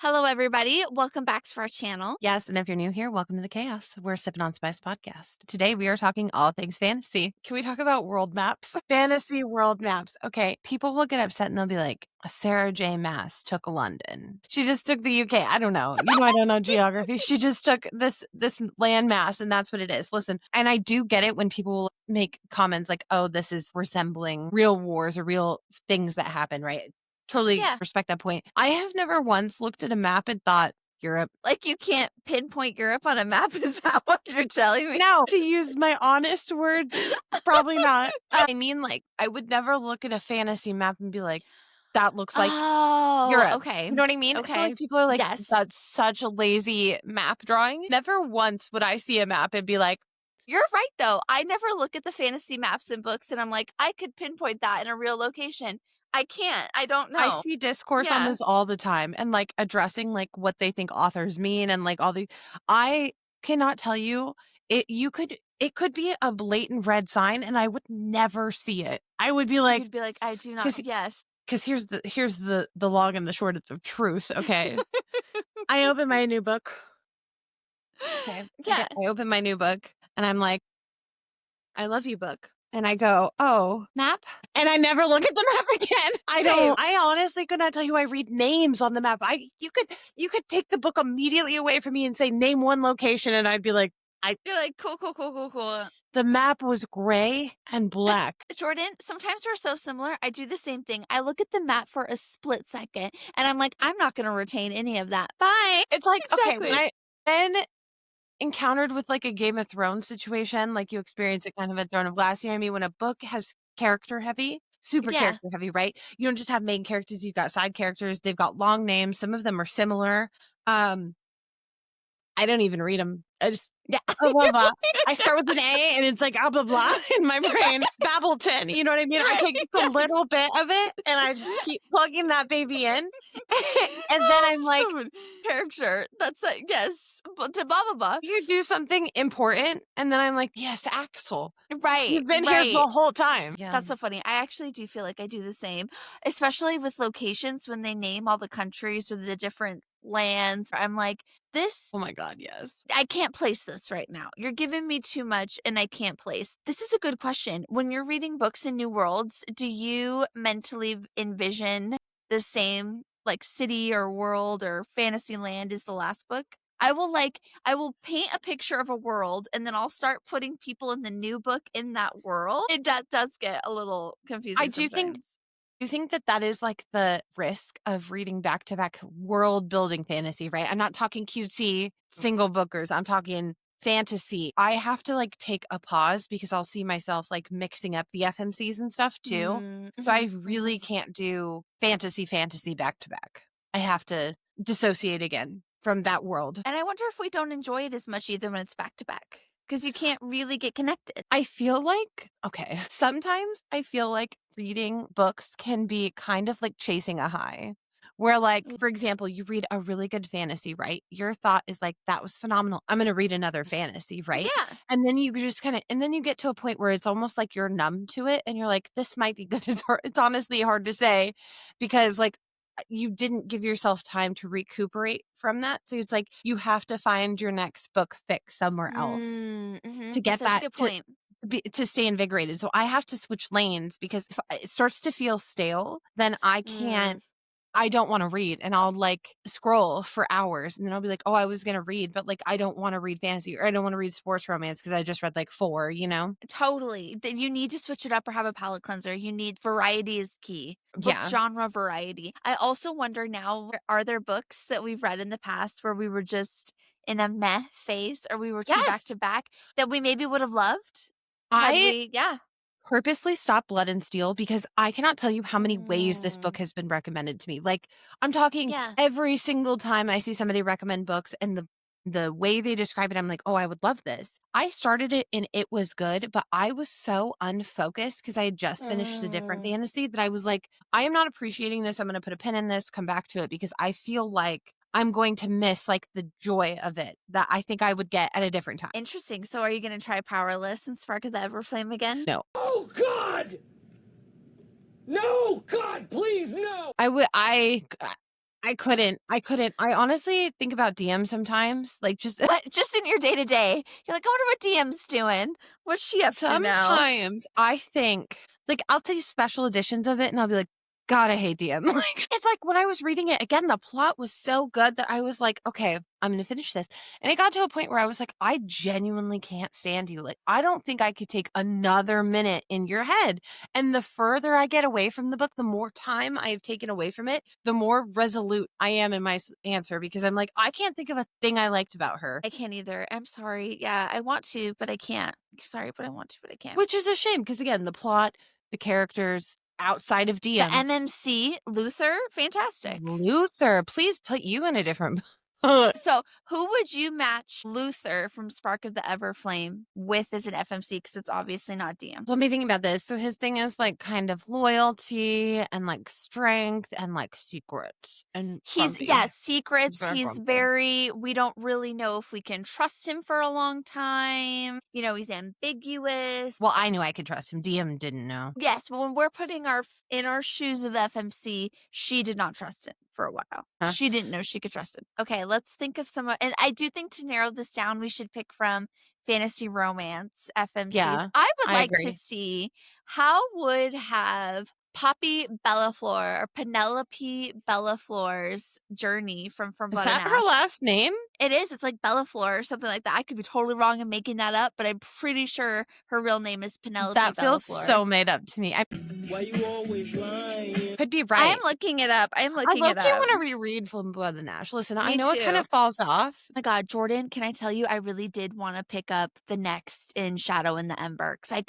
Hello, everybody. Welcome back to our channel. Yes, and if you're new here, welcome to the chaos. We're Sippin' on Spice podcast. Today we are talking all things fantasy. Can we talk about world maps? Fantasy world maps. Okay, people will get upset and they'll be like, Sarah J. Maas took London. She just took the UK. I don't know. I don't know geography. She just took this land mass, and that's what it is. Listen, and I do get it when people make comments like, oh, this is resembling real wars or real things that happen, right? Totally respect that point. I have never once looked at a map and thought, Europe. Like, you can't pinpoint Europe on a map? Is that what you're telling me? No, to use my honest words, probably not. I mean, like, I would never look at a fantasy map and be like, that looks like Europe. Okay. You know what I mean? Okay. So, like, people are like, yes. That's such a lazy map drawing. Never once would I see a map and be like, you're right, though. I never look at the fantasy maps in books and I'm like, I could pinpoint that in a real location. I can't. I don't know. I see discourse on this all the time and like addressing like what they think authors mean and like all the. I cannot tell you it. It could be a blatant red sign and I would never see it. I would be like, you'd be like, I do not. Yes. Because here's the long and the short of the truth. Okay, I open my new book. Okay. Yeah. I open my new book and I'm like, I love you, book. And I go, oh, map? And I never look at the map again. I honestly could not tell you I read names on the map. You could take the book immediately away from me and say, name one location. And I'd be like, you're like, cool. The map was gray and black. Jordan, sometimes we're so similar. I do the same thing. I look at the map for a split second and I'm like, I'm not going to retain any of that. Bye. It's like, exactly. Okay, when I encountered with like a Game of Thrones situation, like you experience it kind of at Throne of Glass, you know what I mean? When a book has character heavy, super character heavy, right? You don't just have main characters, you've got side characters, they've got long names, some of them are similar. I don't even read them. I just, blah, blah, blah. I start with an A and it's like, blah, blah, in my brain. Babbleton. You know what I mean? I take a little bit of it and I just keep plugging that baby in. And then I'm like, character. That's like, yes. Blah, blah, blah. You do something important. And then I'm like, yes, Axel. Right. You've been here the whole time. Yeah. That's so funny. I actually do feel like I do the same, especially with locations when they name all the countries or the different lands. I'm like, this. Oh my God, yes. I can't place this right now. You're giving me too much and I can't place. This is a good question. When you're reading books in New Worlds, do you mentally envision the same like city or world or fantasy land as the last book? I will paint a picture of a world and then I'll start putting people in the new book in that world. That does get a little confusing. I do think that is like the risk of reading back-to-back world building fantasy, right? I'm not talking cutesy single bookers. I'm talking fantasy. I have to like take a pause because I'll see myself like mixing up the FMCs and stuff too. Mm-hmm. So I really can't do fantasy back to back. I have to dissociate again from that world. And I wonder if we don't enjoy it as much either when it's back to back. Because you can't really get connected. I feel like, sometimes I feel like reading books can be kind of like chasing a high. Where like, for example, you read a really good fantasy, right? Your thought is like, that was phenomenal. I'm going to read another fantasy, right? Yeah. And then you just and then you get to a point where it's almost like you're numb to it. And you're like, this might be good. It's honestly hard to say because like, you didn't give yourself time to recuperate from that. So it's like you have to find your next book fix somewhere else to get that to stay invigorated. So I have to switch lanes because if it starts to feel stale, then I can't. I don't want to read and I'll like scroll for hours and then I'll be like, oh, I was going to read, but like, I don't want to read fantasy or I don't want to read sports romance because I just read like 4, you know? Totally. You need to switch it up or have a palate cleanser. You need variety is key. Book genre variety. I also wonder now, are there books that we've read in the past where we were just in a meh phase or we were too back to back that we maybe would have loved? Purposely stop Blood and Steel because I cannot tell you how many ways this book has been recommended to me. Like I'm talking every single time I see somebody recommend books and the way they describe it, I'm like, oh, I would love this. I started it and it was good, but I was so unfocused because I had just finished a different fantasy that I was like, I am not appreciating this. I'm going to put a pin in this, come back to it because I feel like I'm going to miss like the joy of it that I think I would get at a different time. Interesting. So are you going to try Powerless and Spark of the Everflame again? No. Oh God! No, God, please, no! I couldn't. I honestly think about DM sometimes, like, just What? Just in your day-to-day. You're like, I wonder what DM's doing. What's she up to now? sometimes I think, like, I'll see special editions of it and I'll be like, God, I hate DM. Like, it's like when I was reading it again, the plot was so good that I was like, okay, I'm going to finish this. And it got to a point where I was like, I genuinely can't stand you. Like, I don't think I could take another minute in your head. And the further I get away from the book, the more time I have taken away from it, the more resolute I am in my answer, because I'm like, I can't think of a thing I liked about her. I can't either. I'm sorry. Yeah, I want to, but I can't. Sorry, but I want to, but I can't. Which is a shame because, again, the plot, the characters outside of The DM. MMC, Luther, fantastic. Luther, please put you in a different. So, who would you match Luther from Spark of the Everflame with as an FMC? Because it's obviously not DM. Let me think about this. So his thing is like kind of loyalty and like strength and like secrets. And He's grumpy. secrets. very He's grumpy. very, we don't really know if we can trust him for a long time. You know, he's ambiguous. Well, I knew I could trust him. DM didn't know. Yes, but when we're putting in our shoes of FMC, she did not trust him for a while. Huh? She didn't know she could trust him. Okay, let's think of some, and I do think to narrow this down, we should pick from fantasy romance FMCs. Yeah, I would I like agree. to see how would have Poppy Bellafleur or Penelope Bellafleur's journey from Is Blood that and her Ash. last name? It is. It's like Bellafleur or something like that. I could be totally wrong in making that up, but I'm pretty sure her real name is Penelope That feels Bellafleur. so made up to me. Why you always lying? Could be right. I am looking it up. I want to reread from Blood and Ash. Listen, I know it kind too. of falls off. Oh my God, Jordan, can I tell you, I really did want to pick up the next in Shadow in the Ember because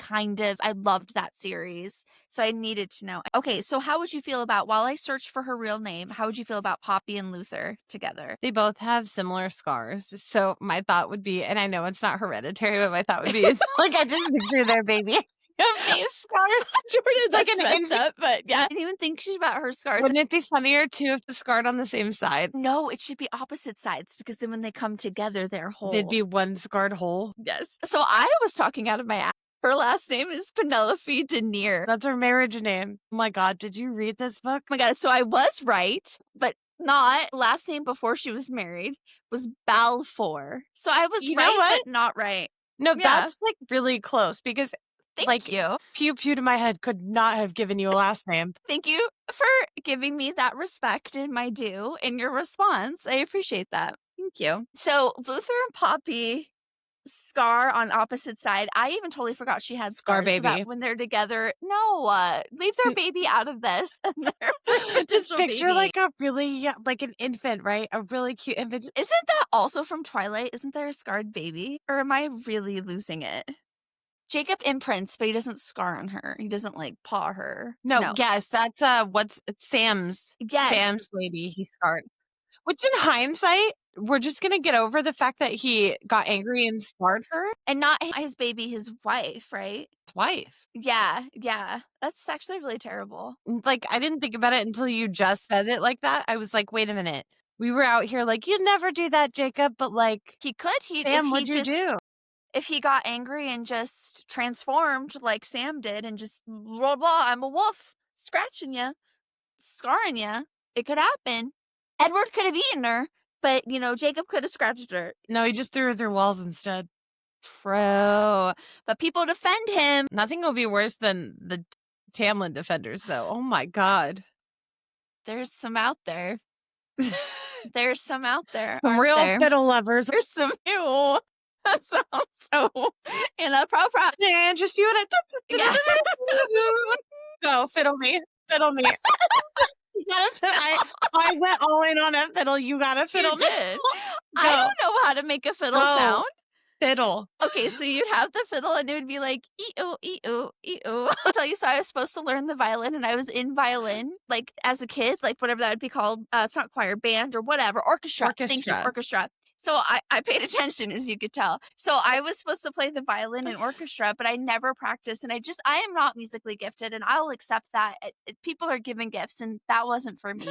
I loved that series. So I needed to know. Okay, so how would you feel about, while I search for her real name, how would you feel about Poppy and Luther together? They both have similar scars. So my thought would be, and I know it's not hereditary, but my thought would be, it's like I just picture their baby. Face scars. Jordan's Like like an messed infant. up, but yeah. I didn't even think about her scars. Wouldn't it be funnier too if the scarred on the same side? No, it should be opposite sides because then when they come together, they're whole. There'd be one scarred hole. Yes. So I was talking out of my ass. Her last name is Penelope Denier. That's her marriage name. Oh my God, did you read this book? Oh my God, so I was right, but not. Last name before she was married was Balfour. So I was right, but not right. No, Yeah. that's like really close because Thank you. Pew pew to my head could not have given you a last name. Thank you for giving me that respect and my due in your response. I appreciate that. Thank you. So Luther and Poppy, scar on opposite side. I even totally forgot she had Scar scars. So baby. that when they're together, leave their baby out of this. Just picture like a really, like an infant, right? A really cute infant. Isn't that also from Twilight? Isn't there a scarred baby? Or am I really losing it? Jacob imprints, but he doesn't scar on her. He doesn't like paw her. No, yes, that's it's Sam's. Yes. Sam's lady. He scarred. Which in hindsight, we're just gonna get over the fact that he got angry and scarred her. And not his baby, his wife, right? His wife. Yeah. That's actually really terrible. Like, I didn't think about it until you just said it like that. I was like, wait a minute. We were out here like, you'd never do that, Jacob, but like he could. Sam, what'd you do? If he got angry and just transformed like Sam did and just blah blah, I'm a wolf, scratching you, scarring you, it could happen. Edward could have eaten her, but Jacob could have scratched her. No, he just threw her through walls instead. True, but people defend him. Nothing will be worse than the Tamlin defenders, though. Oh my God, there's some out there. There's some out there. Some real fiddle lovers. There's some. Ew. That sounds so inappropriate. Yeah, just you and it. Go, fiddle me. I went all in on a fiddle. You got a fiddle. You did. I don't know how to make a fiddle sound. Fiddle. Okay, so you'd have the fiddle and it would be like ee-oo, ee-oo, ee-oo. I'll tell you, so I was supposed to learn the violin and I was in violin, like as a kid, like whatever that would be called. It's not choir, band or whatever. Orchestra. Thank you, orchestra. So I paid attention, as you could tell. So I was supposed to play the violin in orchestra, but I never practiced. And I am not musically gifted, and I'll accept that. People are given gifts, and that wasn't for me.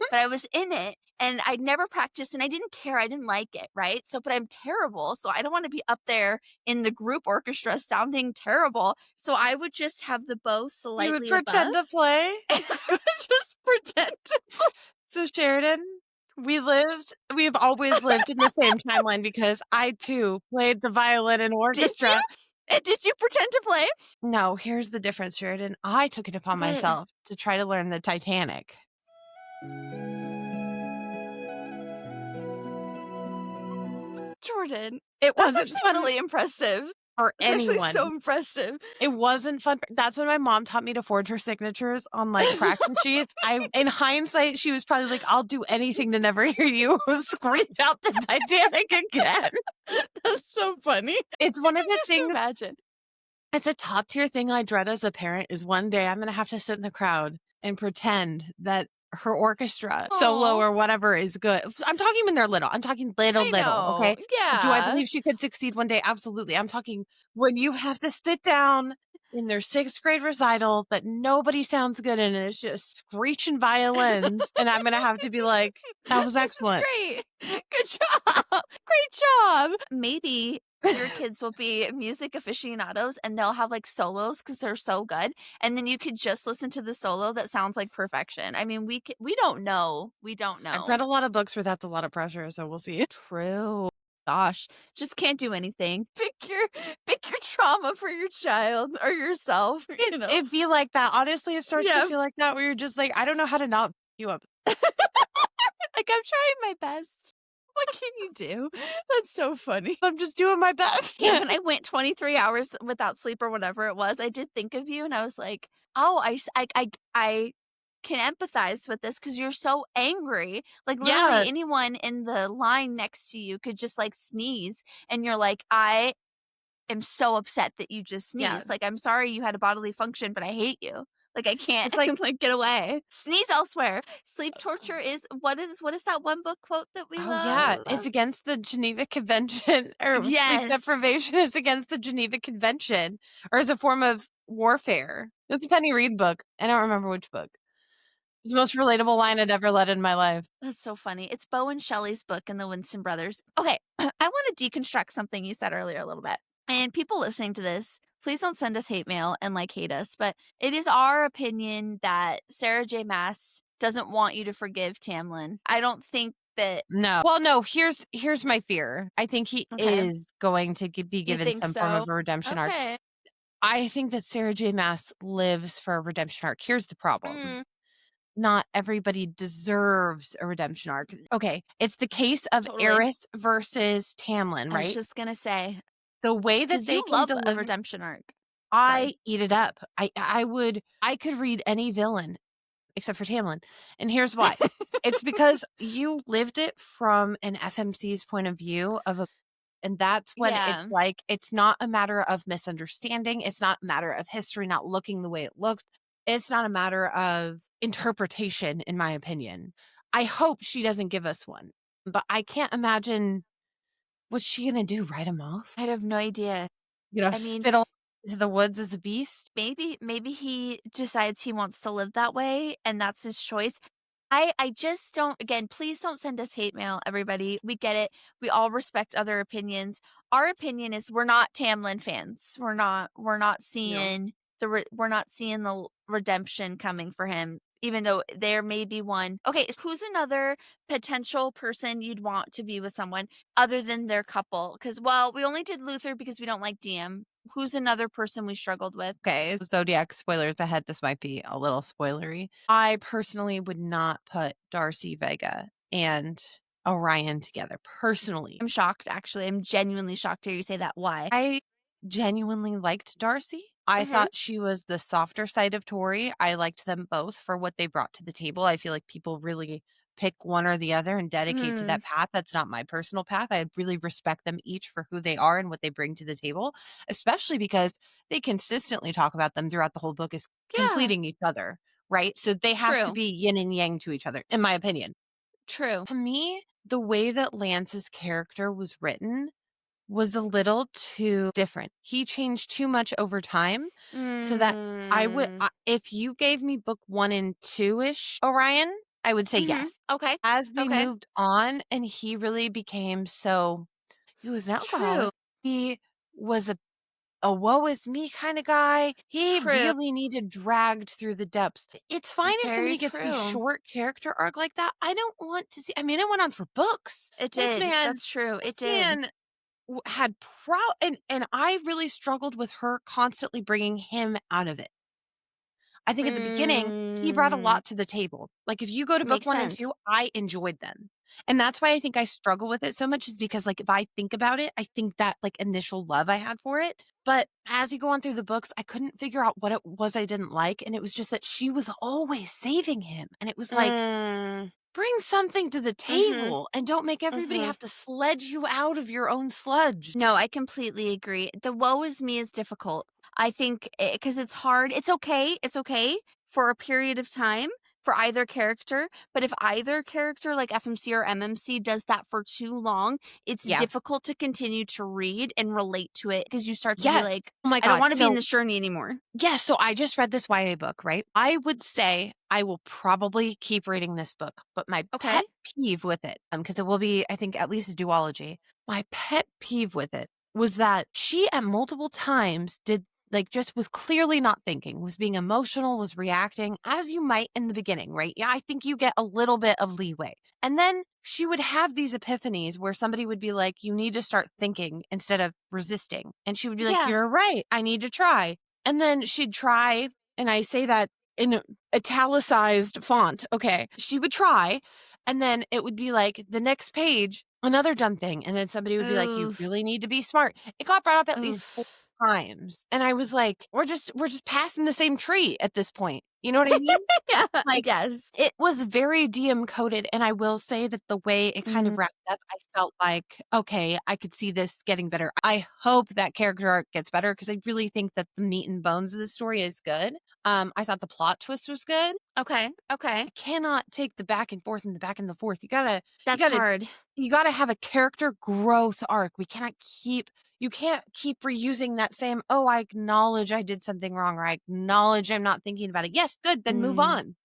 But I was in it, and I never practiced, and I didn't care. I didn't like it, right? So, but I'm terrible. So I don't want to be up there in the group orchestra sounding terrible. So I would just have the bow slightly above. You would pretend to play? And I would just pretend to play. So Sheridan, we've always lived in the same timeline because I too played the violin in Did you? orchestra. And did you pretend to play? No, here's the difference, Sheridan. I took it upon What? myself to try to learn the Titanic. Jordan, It that's wasn't actually fun really impressive. for It's actually anyone. so impressive. It wasn't fun. That's when my mom taught me to forge her signatures on like practice sheets. In hindsight, she was probably like, I'll do anything to never hear you scream out the Titanic again. That's so funny. It's one of the Just things. imagine. It's a top tier thing I dread as a parent is one day I'm going to have to sit in the crowd and pretend that her orchestra solo Aw. or whatever is good. I'm talking when they're little. I'm talking little, okay? Yeah. Do I believe she could succeed one day? Absolutely. I'm talking when you have to sit down in their 6th grade recital that nobody sounds good in and it's just screeching violins. And I'm going to have to be like, that was excellent. This is great. Good job. Great job. Maybe your kids will be music aficionados and they'll have like solos because they're so good. And then you could just listen to the solo that sounds like perfection. I mean, we don't know. We don't know. I've read a lot of books where that's a lot of pressure, so we'll see. True. Gosh, just can't do anything. Pick your trauma for your child or yourself. You know? It'd be like that. Honestly, it starts Yeah. to feel like that where you're just like, I don't know how to not you up. Like, I'm trying my best. What can you do? That's so funny. I'm just doing my best. Yeah, when I went 23 hours without sleep or whatever it was, I did think of you and I was like, oh, I can empathize with this because you're so angry. Like literally Yeah. anyone in the line next to you could just like sneeze and you're like, I am so upset that you just sneezed. Yeah. Like, I'm sorry you had a bodily function, but I hate you. Like, I can't It's like- like get away. Sneeze elsewhere. Sleep torture is what is that one book quote that we love? Yeah. It's against the Geneva Convention or sleep Yes. deprivation is against the Geneva Convention or is a form of warfare. It's a Penny Reed book. I don't remember which book. It's the most relatable line I'd ever read in my life. That's so funny. It's Bo and Shelley's book and the Winston brothers. Okay, I want to deconstruct something you said earlier a little bit. And people listening to this, please don't send us hate mail and like hate us, but it is our opinion that Sarah J. Maas doesn't want you to forgive Tamlin. I don't think that. No. Well, no, here's my fear. I think he Okay. is going to be given think some form so? of a redemption arc. Okay. I think that Sarah J. Maas lives for a redemption arc. Here's the problem. Mm. Not everybody deserves a redemption arc. Okay, it's the case of Totally. Eris versus Tamlin, I right? was just gonna say, The way that because they you can love a deliver, redemption arc. I eat it up. I could read any villain except for Tamlin, and here's why. It's because you lived it from an FMC's point of view and that's when Yeah. it's like, it's not a matter of misunderstanding. It's not a matter of history not looking the way it looks. It's not a matter of interpretation, in my opinion. I hope she doesn't give us one, but I can't imagine what's she going to do, write him off? I have no idea. You know, I mean- fiddle into the woods as a beast? Maybe he decides he wants to live that way and that's his choice. I just don't, again, please don't send us hate mail, everybody. We get it. We all respect other opinions. Our opinion is we're not Tamlin fans. We're not seeing we're not seeing the redemption coming for him, even though there may be one. Okay, who's another potential person you'd want to be with someone other than their couple? Because, well, we only did Luther because we don't like DM. Who's another person we struggled with? Okay, Zodiac spoilers ahead. This might be a little spoilery. I personally would not put Darcy Vega and Orion together, personally. I'm shocked, actually. I'm genuinely shocked to hear you say that. Why? I genuinely liked Darcy. I Mhm. thought she was the softer side of Tori. I liked them both for what they brought to the table. I feel like people really pick one or the other and dedicate to that path. That's not my personal path. I really respect them each for who they are and what they bring to the table, especially because they consistently talk about them throughout the whole book as completing each other, right? So they have to True. be yin and yang to each other, in my opinion. True. To me, the way that Lance's character was written was a little too different. He changed too much over time, so that I would, if you gave me book 1 and 2-ish Orion, I would say yes. Okay. As they Okay. moved on and he really became he was an alcoholic. True. He was a a woe is me kind of guy. He True. really needed dragged through the depths. It's fine if Very somebody gets a true. short character arc like that. I don't want to see. I mean, it went on for books. It This did. man, That's true. this It did. man had and I really struggled with her constantly bringing him out of it. I think at the beginning, he brought a Mm, lot to the table. Like, if you go to book makes 1 and sense. 2, I enjoyed them. And that's why I think I struggle with it so much is because, like, if I think about it, I think that, like, initial love I had for it. But as you go on through the books, I couldn't figure out what it was I didn't like, and it was just that she was always saving him. And it was like, Mm, bring something to the mhm, table and don't make everybody mhm. have to sledge you out of your own sludge. No, I completely agree. The woe is me is difficult. I think because it's hard. It's okay. It's okay for a period of time for either character. But if either character, like FMC or MMC, does that for too long, it's Yeah. difficult to continue to read and relate to it because you start to be Yes. like, Oh my I don't God. want to be in So this journey anymore. yeah, so I just read this YA book, right? I would say I will probably keep reading this book, but my Okay. pet peeve with it, because it will be, I think, at least a duology. My pet peeve with it was that she at multiple times did like just was clearly not thinking, was being emotional, was reacting as you might in the beginning, right? Yeah, I think you get a little bit of leeway. And then she would have these epiphanies where somebody would be like, you need to start thinking instead of resisting. And she would be like, Yeah. you're right. I need to try. And then she'd try, and I say that in italicized font. Okay. She would try, and then it would be like the next page, another dumb thing. And then somebody would be like, you Oof. really need to be smart. It got brought up at least 4 Oof. times. And I was like, we're just passing the same tree at this point. You know what I mean? Yeah. Like, Yes. it was very DM coded, and I will say that the way it kind Mm, of wrapped up, I felt like, okay, I could see this getting better. I hope that character arc gets better because I really think that the meat and bones of the story is good. I thought the plot twist was good. okay. Okay. I cannot take the back and forth and the back and the forth. You That's gotta, hard. you gotta have a character growth arc. You can't keep reusing that same, oh, I acknowledge I did something wrong, or I acknowledge I'm not thinking about it. Yes, good, then move Mm, on.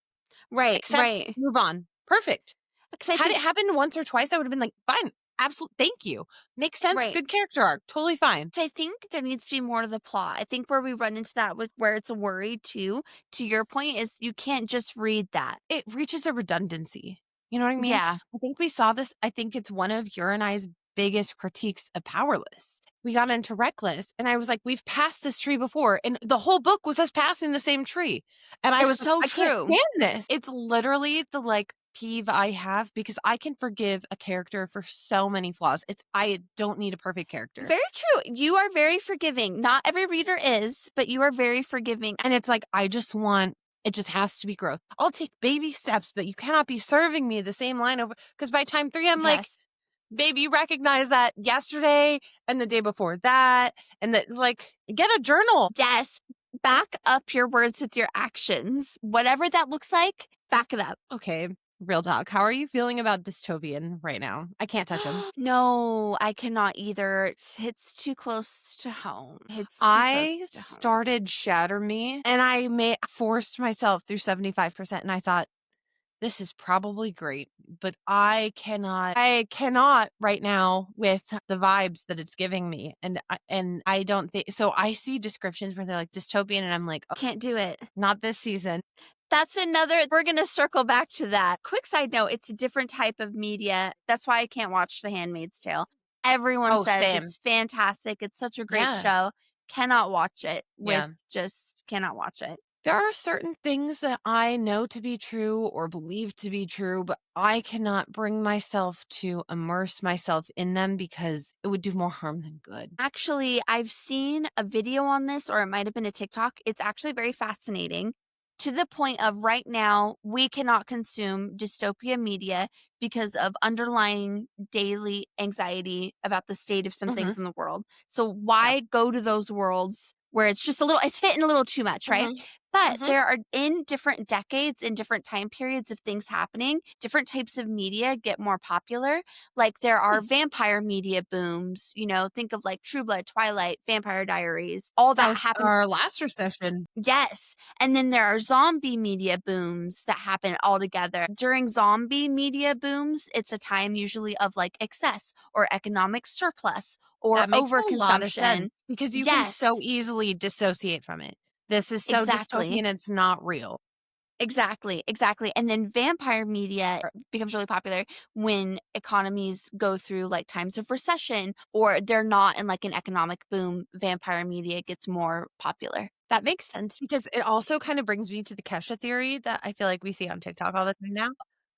right. Accept, Right. move on. Perfect. Because I Had it think happened once or twice, I would have been like, fine, absolute, thank you. Makes sense. right. Good character arc. Totally fine. So I think there needs to be more to the plot. I think where we run into that with where it's a worry too, to your point, is you can't just read that. It reaches a redundancy. You know what I mean? Yeah. I think we saw this. I think it's one of your and I's biggest critiques of Powerless. We got into Reckless, and I was like, we've passed this tree before. And the whole book was us passing the same tree. And I It's was, so I can't true. stand this. It's literally the like peeve I have because I can forgive a character for so many flaws. I don't need a perfect character. Very true. You are very forgiving. Not every reader is, but you are very forgiving. And it's like, it just has to be growth. I'll take baby steps, but you cannot be serving me the same line over. Because by time 3, I'm like, Yes. baby, you recognize that yesterday and the day before that. And that, like, get a journal. Yes. Back up your words with your actions. Whatever that looks like, back it up. Okay, real talk. How are you feeling about Dystopian right now? I can't touch him. No, I cannot either. It's too close to home. It's too I close to home. started Shatter Me, and I forced myself through 75%, and I thought, this is probably great, but I cannot right now with the vibes that it's giving me. And I don't think so. I see descriptions where they're like dystopian, and I'm like, oh, Can't do it. not this season. That's another, we're going to circle back to that. Quick side note, it's a different type of media. That's why I can't watch The Handmaid's Tale. Everyone Oh, says same. it's fantastic. It's such a great Yeah. show. Cannot watch it Yeah. cannot watch it. There are certain things that I know to be true or believe to be true, but I cannot bring myself to immerse myself in them because it would do more harm than good. Actually, I've seen a video on this, or it might have been a TikTok. It's actually very fascinating to the point of right now, we cannot consume dystopia media because of underlying daily anxiety about the state of some things in the world. So why go to those worlds where it's just it's hitting a little too much, right? Mhm. But Mhm. there are, in different decades, in different time periods of things happening, different types of media get more popular. Like there are vampire media booms, think of like True Blood, Twilight, Vampire Diaries, all That that was happened. our last recession. Yes. And then there are zombie media booms that happen all together. During zombie media booms, it's a time usually of like excess or economic surplus or That makes a lot of overconsumption. sense because you can so Yes, easily dissociate from it. This is so exactly. dystopian, it's not real. Exactly, exactly. And then vampire media becomes really popular when economies go through like times of recession or they're not in like an economic boom. Vampire media gets more popular. That makes sense because it also kind of brings me to the Kesha theory that I feel like we see on TikTok all the time now.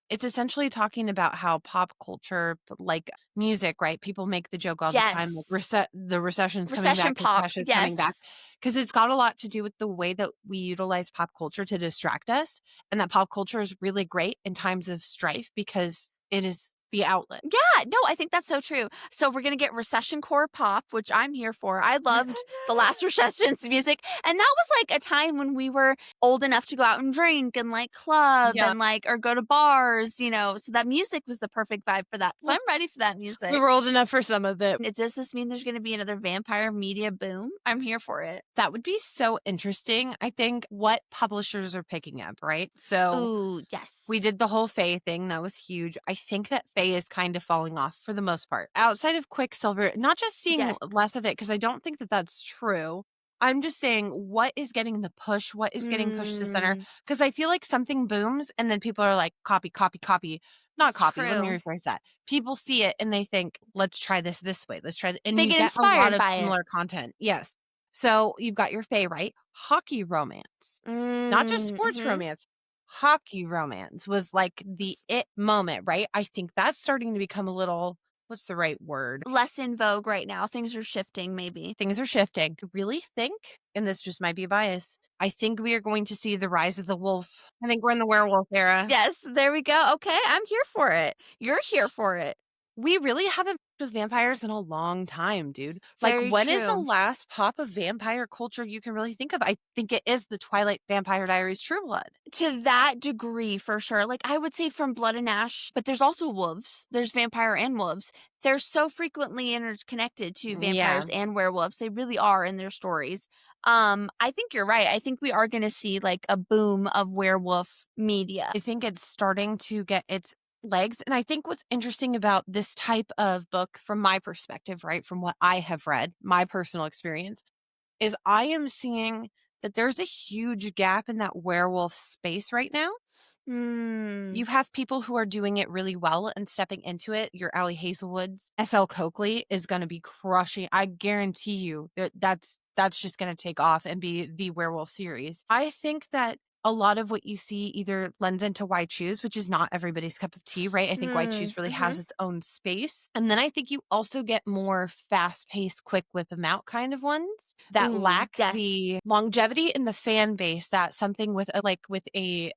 It's essentially talking about how pop culture, like music, right? People make the joke all the time, like Yes. the recession's coming Recession back because pop. Kesha's coming back. Yes. Because it's got a lot to do with the way that we utilize pop culture to distract us. And that pop culture is really great in times of strife because it is the outlet. Yeah, no, I think that's so true. So we're gonna get recession core pop, which I'm here for. I loved the last recession's music, and that was like a time when we were old enough to go out and drink and like club Yeah. and like or go to bars, So that music was the perfect vibe for that. So I'm ready for that music. We were old enough for some of it. Does this mean there's gonna be another vampire media boom? I'm here for it. That would be so interesting. I think what publishers are picking up, right? So Ooh, yes. we did the whole Faye thing. That was huge. I think that Faye is kind of falling off for the most part. Outside of Quicksilver, not just seeing Yes. less of it, because I don't think that that's true. I'm just saying what is getting the push, what is getting pushed to center. Because I feel like something booms and then people are like, copy, copy, copy. Not copy. Let me True. rephrase that. People see it and they think, let's try this way. Let's try. And They you get get a lot inspired of by it. similar content. Yes. So you've got your Faye, right? Hockey romance. Not just sports romance. Hockey romance was like the it moment, right? I think that's starting to become a little, what's the right word? Less in vogue right now. Things are shifting, maybe. Things are shifting. I really think, and this just might be bias, I think we are going to see the rise of the wolf. I think we're in the werewolf era. Yes, there we go. Okay, I'm here for it. You're here for it. We really haven't with vampires in a long time, dude. Very Like, when is the true. last pop of vampire culture you can really think of? I think it is the Twilight Vampire Diaries True Blood. To that degree, for sure. Like, I would say from Blood and Ash, but there's also wolves. There's vampire and wolves. They're so frequently interconnected to vampires and werewolves. They really are in their stories. I think you're right. I think we are going to see like a boom of werewolf media. I think it's starting to get its legs. And I think what's interesting about this type of book, from my perspective, right, from what I have read, my personal experience, is I am seeing that there's a huge gap in that werewolf space right now. You have people who are doing it really well and stepping into it. Your Allie Hazelwood's S.L. Coakley is going to be crushing. I guarantee you that's just going to take off and be the werewolf series. I think that a lot of what you see either lends into Why Choose, which is not everybody's cup of tea, right? I think Why Choose really has its own space. And then I think you also get more fast-paced, quick whip them out kind of ones that lack the longevity in the fan base that something with a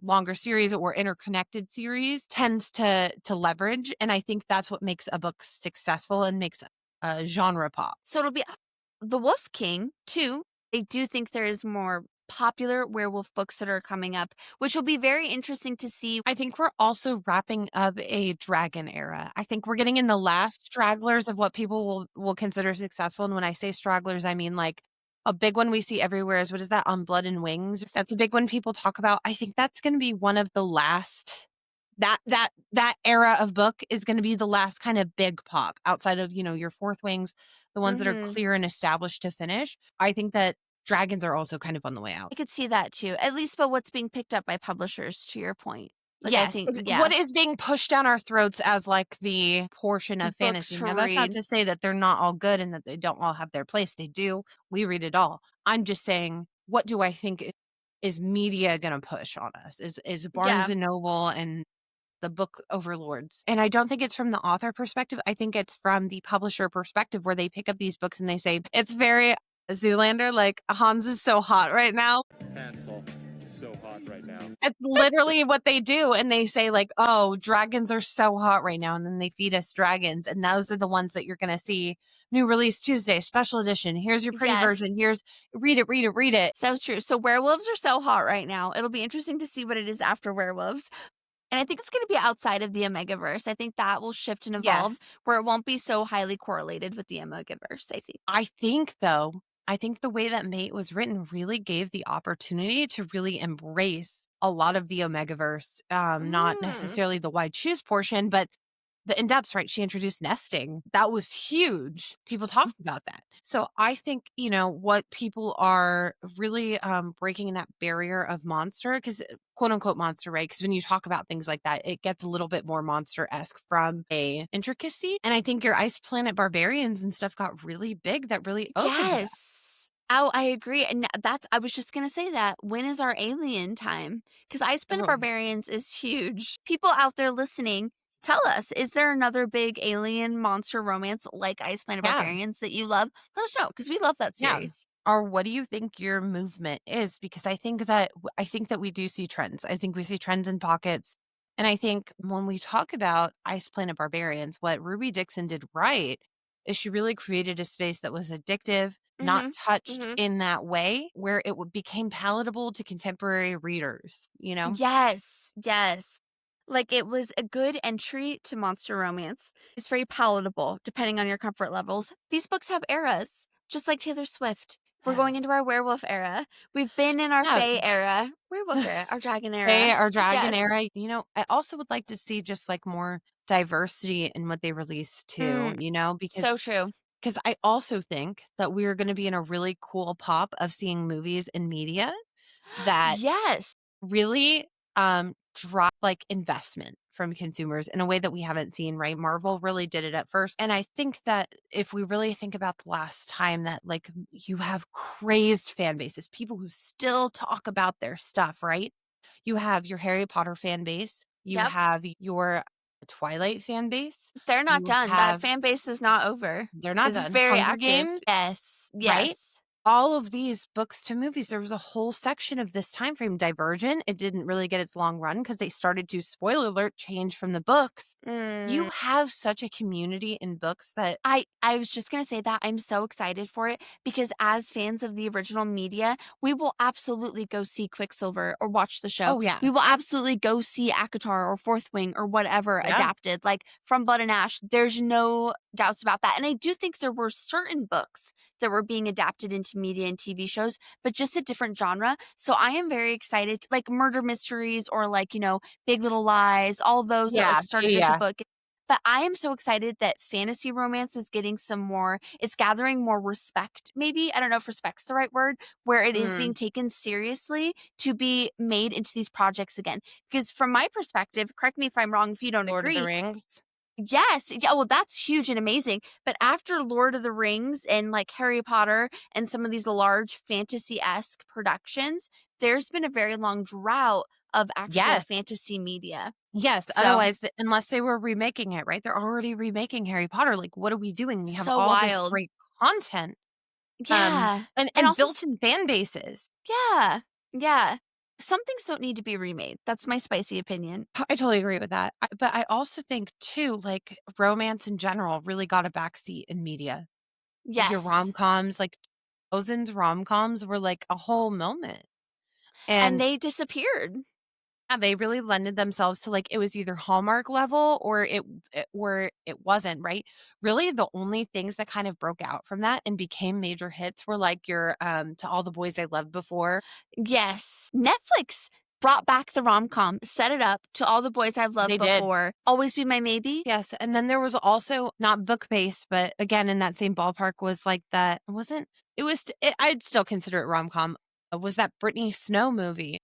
longer series or interconnected series tends to leverage. And I think that's what makes a book successful and makes a genre pop. So it'll be The Wolf King, too. I do think there is more popular werewolf books that are coming up, which will be very interesting to see. I think we're also wrapping up a dragon era. I think we're getting in the last stragglers of what people will consider successful. And when I say stragglers, I mean like a big one we see everywhere is, what is that, On Blood and Wings? That's a big one people talk about. I think that's going to be one of the last, that era of book is going to be the last kind of big pop outside of, your Fourth Wings, the ones that are clear and established to finish. I think that dragons are also kind of on the way out. I could see that too, at least by what's being picked up by publishers, to your point. Like, yes, I think, what is being pushed down our throats as like the portion of fantasy. Now, that's not to say that they're not all good and that they don't all have their place. They do. We read it all. I'm just saying, what do I think is media going to push on us? Is Barnes and Noble and the book overlords. And I don't think it's from the author perspective. I think it's from the publisher perspective, where they pick up these books and they say, it's very Zoolander, like Hans is so hot right now. Hansel, so hot right now. It's literally what they do. And they say like, oh, dragons are so hot right now. And then they feed us dragons. And those are the ones that you're going to see. New release Tuesday, special edition. Here's your pretty Yes. version. Here's read it. So true. So werewolves are so hot right now. It'll be interesting to see what it is after werewolves. And I think it's going to be outside of the Omegaverse. I think that will shift and evolve Yes. where it won't be so highly correlated with the Omegaverse, I think. I think the way that Mate was written really gave the opportunity to really embrace a lot of the Omegaverse, not necessarily the wide shoes portion, but the in-depths, right? She introduced nesting. That was huge. People talked about that. So I think, what people are really breaking that barrier of monster, because quote unquote monster, right? Because when you talk about things like that, it gets a little bit more monster-esque from a intricacy. And I think your Ice Planet barbarians and stuff got really big that really opened that. Yes. Oh, I agree. And I was just going to say that. When is our alien time? Because Ice Planet Oh. Barbarians is huge. People out there listening, tell us, is there another big alien monster romance like Ice Planet Yeah. Barbarians that you love? Let us know, because we love that Yeah. series. Or what do you think your movement is? Because I think that we do see trends. I think we see trends in pockets. And I think when we talk about Ice Planet Barbarians, what Ruby Dixon did right is she really created a space that was addictive, not touched in that way, where it became palatable to contemporary readers, Yes, yes. Like it was a good entry to monster romance. It's very palatable depending on your comfort levels. These books have eras, just like Taylor Swift. We're going into our werewolf era. We've been in our Yeah. fae era, werewolf era, our dragon era. They are dragon Yes. era. I also would like to see just like more diversity in what they release too, So true. because I also think that we're going to be in a really cool pop of seeing movies and media that Yes. really drop like investment from consumers in a way that we haven't seen, right? Marvel really did it at first. And I think that if we really think about the last time that like you have crazed fan bases, people who still talk about their stuff, right? You have your Harry Potter fan base, you Yep. have your Twilight fan base. They're not You done. That have- fan base is not over. They're not It's done. very Hunger active. Games, Yes. right? Yes. All of these books to movies, there was a whole section of this time frame. Divergent, it didn't really get its long run because they started to, spoiler alert, change from the books. You have such a community in books that I was just going to say that I'm so excited for it because as fans of the original media, we will absolutely go see Quicksilver or watch the show. Oh, yeah. We will absolutely go see ACOTAR or Fourth Wing or whatever Yeah. adapted, like from Blood and Ash. There's no doubts about that. And I do think there were certain books that were being adapted into media and TV shows, but just a different genre. So I am very excited, like murder mysteries or like, Big Little Lies, all those that like started as a book. But I am so excited that fantasy romance is getting it's gathering more respect, maybe. I don't know if respect's the right word, where it is being taken seriously to be made into these projects again. Because from my perspective, correct me if I'm wrong if you don't Lord agree. of the Rings. Yes. Yeah, well, that's huge and amazing. But after Lord of the Rings and like Harry Potter and some of these large fantasy-esque productions, there's been a very long drought of actual fantasy media. Yes. So- Otherwise, unless they were remaking it, right? They're already remaking Harry Potter. Like, what are we doing? We have So all wild. this great content. Yeah. And also built-in fan bases. Yeah. Yeah. Some things don't need to be remade. That's my spicy opinion. I totally agree with that. But I also think, too, like romance in general really got a backseat in media. Yes. Your rom-coms, like thousands rom-coms were like a whole moment. And they disappeared. Yeah, they really lended themselves to like it was either Hallmark level or it wasn't, right? Really the only things that kind of broke out from that and became major hits were like your To All the Boys I Loved Before. Yes. Netflix brought back the rom-com, set it up To All the Boys I've Loved They did. Before. Always Be My Maybe. Yes, and then there was also not book-based, but again in that same ballpark was like that I'd still consider it rom-com. Was that Britney Snow movie.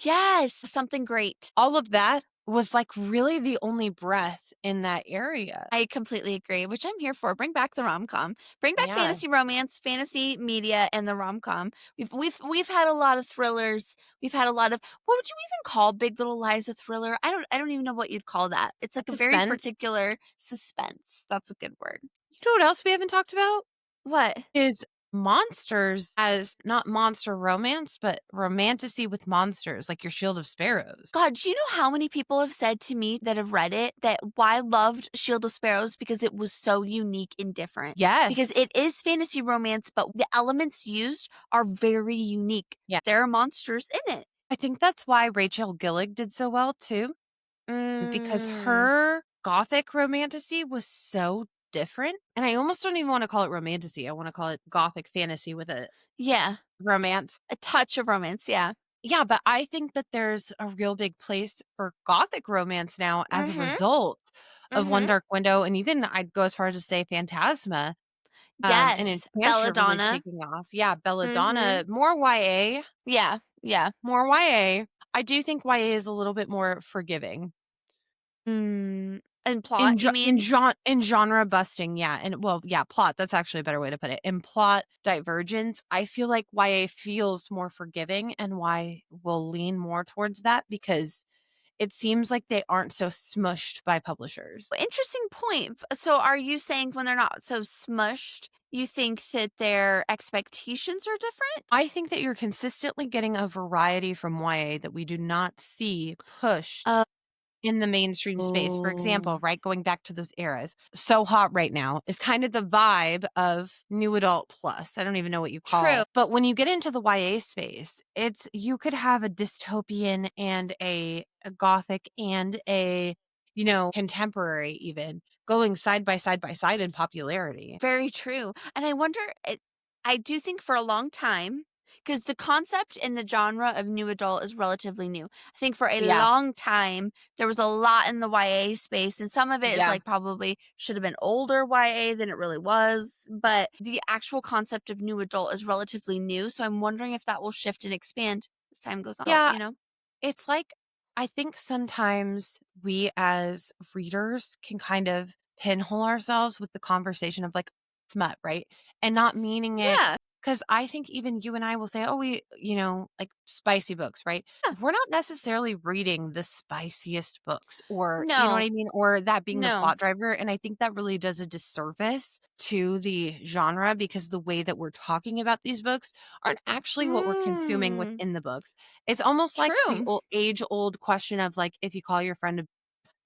Yes. Something great. All of that was like really the only breath in that area. I completely agree, which I'm here for. Bring back the rom-com. Bring back fantasy romance, fantasy media, and the rom-com. We've had a lot of thrillers. We've had a lot of what would you even call Big Little Lies a thriller? I don't even know what you'd call that. It's like a very particular suspense. That's a good word. You know what else we haven't talked about? What? Is monsters as not monster romance, but romantasy with monsters, like your Shield of Sparrows. God, do you know how many people have said to me that have read it that why I loved Shield of Sparrows because it was so unique and different? Because Yes. it is fantasy romance, but the elements used are very unique. Yeah. There are monsters in it. I think that's why Rachel Gillig did so well too, because Mm, her gothic romantasy was so different. And I almost don't even want to call it romantasy. I want to call it gothic fantasy with a yeah, romance. a touch of romance. Yeah. Yeah, but I think that there's a real big place for gothic romance now as a Mm-hmm. result of One Mm-hmm. Dark Window, and even I'd go as far as to say Phantasma, and Yes. Enchantress really Belladonna. taking off. Yeah, Mm-hmm. Belladonna, more YA, Yeah. Yeah. more YA. I do think YA is a little bit more forgiving. And plot, you mean? In genre busting, yeah, and well, yeah, plot, that's actually a better way to put it. In plot divergence, I feel like YA feels more forgiving, and Y will lean more towards that because it seems like they aren't so smushed by publishers. Interesting point. So are you saying when they're not so smushed, you think that their expectations are different? I think that you're consistently getting a variety from YA that we do not see pushed in the mainstream space. For example, Oh. right, going back to those eras, So Hot right now is kind of the vibe of new adult plus. I don't even know what you True. call. But when you get into the YA space, it's you could have a dystopian and a gothic and a, contemporary even going side by side by side in popularity. Very true. And I wonder, I do think for a long time, because the concept in the genre of new adult is relatively new. I think for a Yeah. long time, there was a lot in the YA space, and some of it is Yeah. like probably should have been older YA than it really was. But the actual concept of new adult is relatively new. So I'm wondering if that will shift and expand as time goes on, Yeah, you know? it's like I think sometimes we as readers can kind of pinhole ourselves with the conversation of like smut, right? And not meaning it Yeah. because I think even you and I will say, oh, like spicy books, right? Yeah. We're not necessarily reading the spiciest books or, you know what No, I mean? Or that being the no. plot driver. And I think that really does a disservice to the genre because the way that we're talking about these books aren't actually what we're consuming Mm, within the books. It's almost like the true. age-old question of, like, if you call your friend a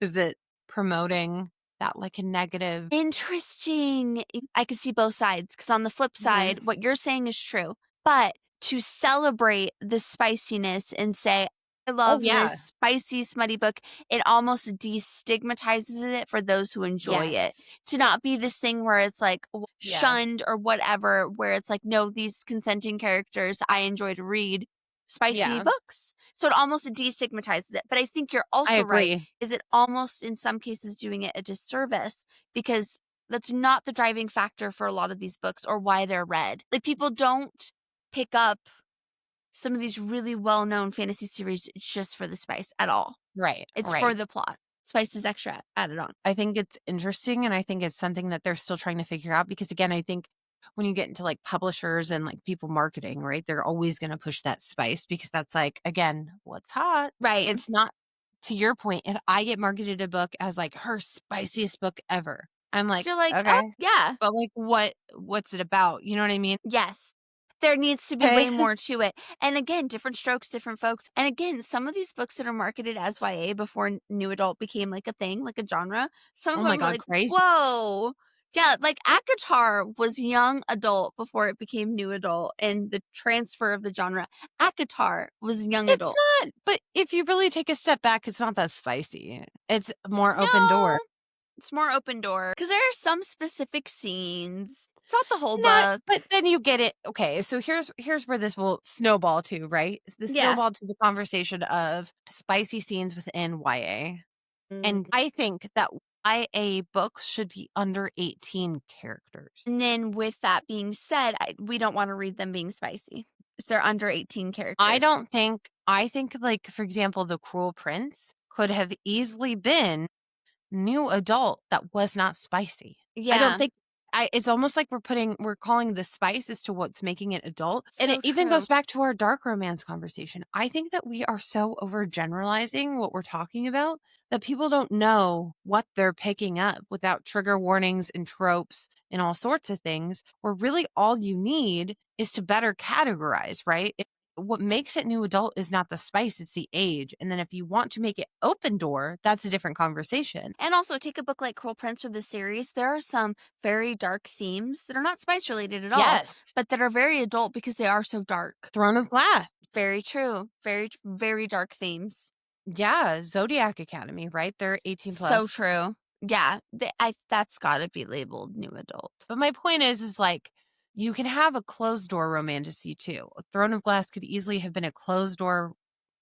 is it promoting that, like, a negative. Interesting. I could see both sides because on the flip Mhm. side, what you're saying is true. But to celebrate the spiciness and say, I Oh, love this yeah. spicy, smutty book, it almost destigmatizes it for those who enjoy it. Yes. To not be this thing where it's like Yeah. shunned or whatever, where it's like, no, these consenting characters I enjoy to read spicy Yeah. books. So it almost destigmatizes it. But I think you're I also right. agree. Is it almost in some cases doing it a disservice because that's not the driving factor for a lot of these books or why they're read. Like people don't pick up some of these really well-known fantasy series just for the spice at all. Right, It's for right. the plot. Spice is extra added on. I think it's interesting, and I think it's something that they're still trying to figure out because, again, I think when you get into, like, publishers and, like, people marketing, right, they're always gonna push that spice because that's, like, again, what's hot. Right. It's not to your point, if I get marketed a book as, like, her spiciest book ever, I'm like, You're like, "Oh, "Okay, yeah. but, like, what's it about?" You know what I mean? Yes. There needs to be Okay. way more to it. And again, different strokes, different folks. And again, some of these books that are marketed as YA before new adult became like a thing, like a genre, some Oh of my them are god, like, crazy. whoa. Yeah, like ACOTAR was young adult before it became new adult and the transfer of the genre. ACOTAR was young It's adult. not, but if you really take a step back, it's not that spicy. It's more open door. No, it's more open door because there are some specific scenes. It's not the whole Not book. but then you get it okay, so here's where this will snowball to, right? The Yeah. snowball to the conversation of spicy scenes within YA, and Mm. I think that YA books should be under 18 characters. And then with that being said, we don't wanna read them being spicy if they're under 18 characters. I think, like, for example, The Cruel Prince could have easily been new adult that was not spicy. I don't Yeah. think it's almost like we're calling the spice as to what's making it adult. And So it even true. goes back to our dark romance conversation. I think that we are so overgeneralizing what we're talking about that people don't know what they're picking up without trigger warnings and tropes and all sorts of things, where really all you need is to better categorize, right? What makes it new adult is not the spice, it's the age. And then if you want to make it open door, that's a different conversation. And also, take a book like Cruel Prince or the series. There are some very dark themes that are not spice related at all, Yes. but that are very adult because they are so dark. Throne of Glass. Very true. Very, very dark themes. Yeah. Zodiac Academy, right? They're 18 plus. So true. Yeah, that's got to be labeled new adult. But my point is like, you can have a closed door romantasy too. Throne of Glass could easily have been a closed door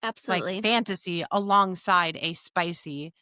Absolutely. like fantasy alongside a spicy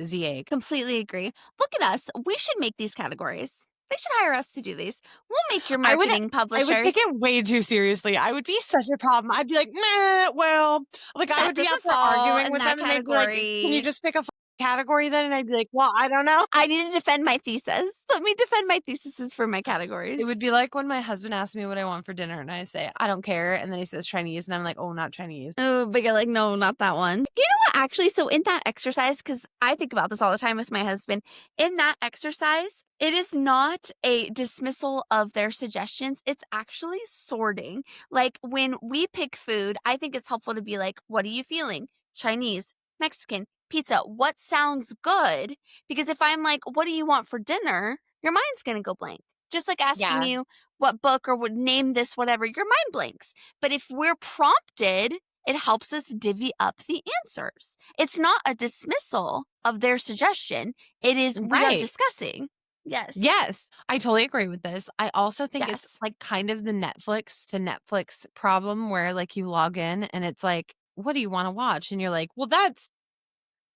ZA. Completely agree. Look at us. We should make these categories. They should hire us to do these. We'll make your I would- marketing publishers. I would take it way too seriously. I would be such a problem. I'd be like, meh, well, like I That would be up doesn't for fall arguing in with that them and they'd be like, can you category. just pick a category then? And I'd be like, well, I don't know. I need to defend my thesis. Let me defend my theses for my categories. It would be like when my husband asks me what I want for dinner and I say, I don't care. And then he says Chinese and I'm like, oh, not Chinese. Oh, but you're like, no, not that one. You know what? Actually, so in that exercise, because I think about this all the time with my husband, in that exercise, it is not a dismissal of their suggestions. It's actually sorting. Like when we pick food, I think it's helpful to be like, what are you feeling? Chinese, Mexican, pizza. What sounds good? Because if I'm like, what do you want for dinner? Your mind's going to go blank. Just like asking you what book or would name this, whatever, your mind blanks. But if we're prompted, it helps us divvy up the answers. It's not a dismissal of their suggestion. It is, we are discussing. Yes. Yes. I totally agree with this. I also think Yes. it's like kind of the Netflix to Netflix problem where like you log in and it's like, what do you want to watch? And you're like, well,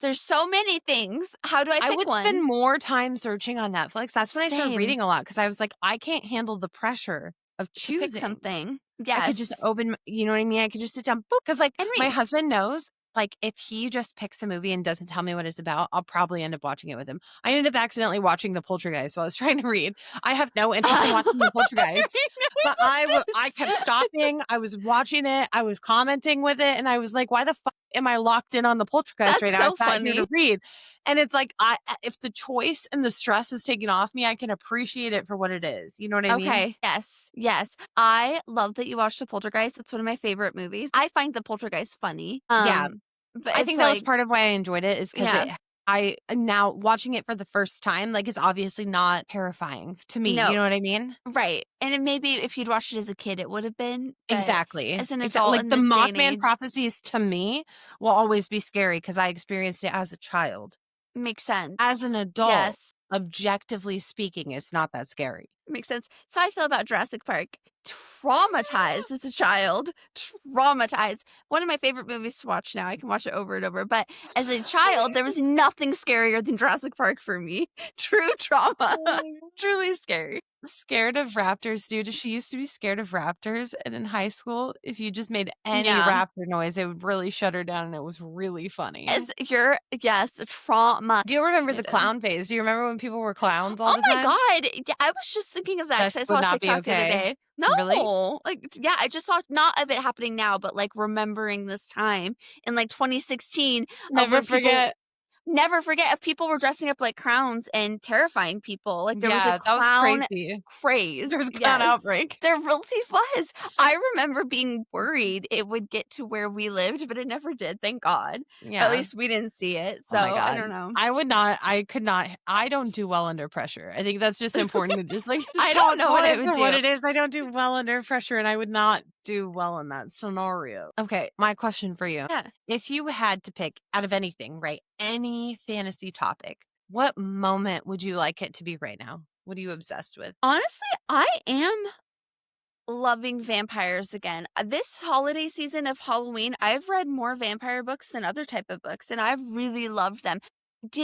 there's so many things. How do I pick would one? spend more time searching on Netflix. That's when I started Same. reading a lot because I was like, I can't handle the pressure of To choosing pick something. Yes. I could just open, you know what I mean? I could just sit down, because like And my read. husband knows, like if he just picks a movie and doesn't tell me what it's about, I'll probably end up watching it with him. I ended up accidentally watching The Poltergeist while I was trying to read. I have no interest in watching The Poltergeist, but I kept stopping. I was watching it. I was commenting with it, and I was like, why the fuck am I locked in on The Poltergeist right now? so I'm sat here funny. to read. And it's like, if the choice and the stress is taken off me, I can appreciate it for what it is. You know what I mean? Okay. Yes. Yes. I love that you watched The Poltergeist. That's one of my favorite movies. I find The Poltergeist funny. Yeah. But I it's think that was like, part of why I enjoyed it, is because Yeah. I now watching it for the first time, like, it's obviously not terrifying to me. No. You know what I mean? right. And it maybe if you'd watched it as a kid, it would have been. But Exactly. As an adult, like in the this day and Mothman age, prophecies to me will always be scary because I experienced it as a child. makes sense. As an adult, Yes. objectively speaking, it's not that scary. Makes sense. So I feel about Jurassic Park. Traumatized as a child. Traumatized. One of my favorite movies to watch now. I can watch it over and over. But as a child, there was nothing scarier than Jurassic Park for me. True trauma. Truly scary. Scared of raptors, dude. She used to be scared of raptors, and in high school, if you just made any Yeah. raptor noise, it would really shut her down, and it was really funny. Yes, trauma. Do you remember the It is. clown phase? Do you remember when people were clowns all Oh the my time? God. Yeah, I was just thinking of that because I That saw would a not be TikTok the other okay. day. No. Really? Like, yeah, I just saw not of it happening now, but like remembering this time in like 2016. Never forget if people were dressing up like clowns and terrifying people. Like there was a that was clown crazy. craze. There was a clown outbreak. There really was. I remember being worried it would get to where we lived, but it never did. Thank God. Yeah. At least we didn't see it. So Oh my God. I don't know. I could not. I don't do well under pressure. I think that's just important to just like. I don't know what I would What do. it is. I don't do well under pressure, and I would not do well in that scenario. Okay, my question for you: Yeah. if you had to pick out of anything, right, any fantasy topic, what moment would you like it to be right now? What are you obsessed with? Honestly, I am loving vampires again. This holiday season of Halloween, I've read more vampire books than other type of books, and I've really loved them.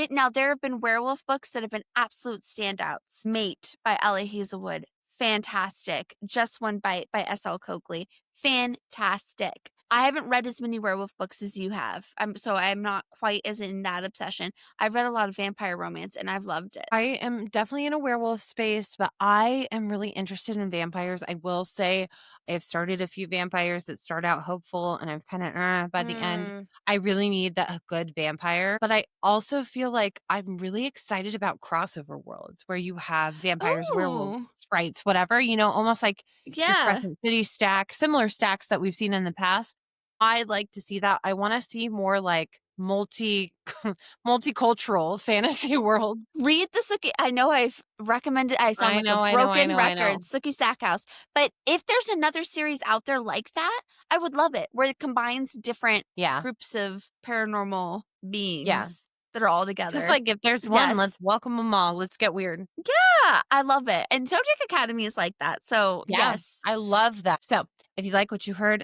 Now there have been werewolf books that have been absolute standouts. Mate by L.A. Hazelwood, fantastic. Just One Bite by S.L. Coakley, fantastic. I haven't read as many werewolf books as you have. So I'm not quite as in that obsession. I've read a lot of vampire romance and I've loved it. I am definitely in a werewolf space, but I am really interested in vampires. I will say I have started a few vampires that start out hopeful and I've kind of by the end. I really need a good vampire, but I also feel like I'm really excited about crossover worlds where you have vampires, werewolves, Ooh. sprites, whatever, almost like your Yeah. Crescent City stack, similar stacks that we've seen in the past. I'd like to see that. I want to see more like multicultural fantasy worlds. Read the Sookie. I know I've recommended. I sound like a broken record. Sookie Stackhouse. But if there's another series out there like that, I would love it. Where it combines different groups of paranormal beings that are all together. Just like if there's one, let's welcome them all. Let's get weird. Yeah, I love it. And Zodiac Academy is like that. So yes, I love that. So if you like what you heard,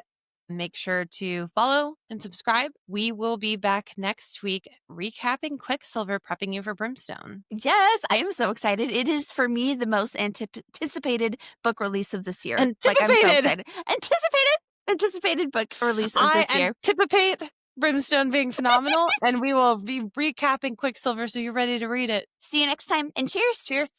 make sure to follow and subscribe. We will be back next week recapping Quicksilver, prepping you for Brimstone. Yes, I am so excited. It is for me the most anticipated book release of this year. Like I'm so excited. Anticipated book release of this year. Anticipate Brimstone being phenomenal, and we will be recapping Quicksilver, so you're ready to read it. See you next time, and cheers. Cheers.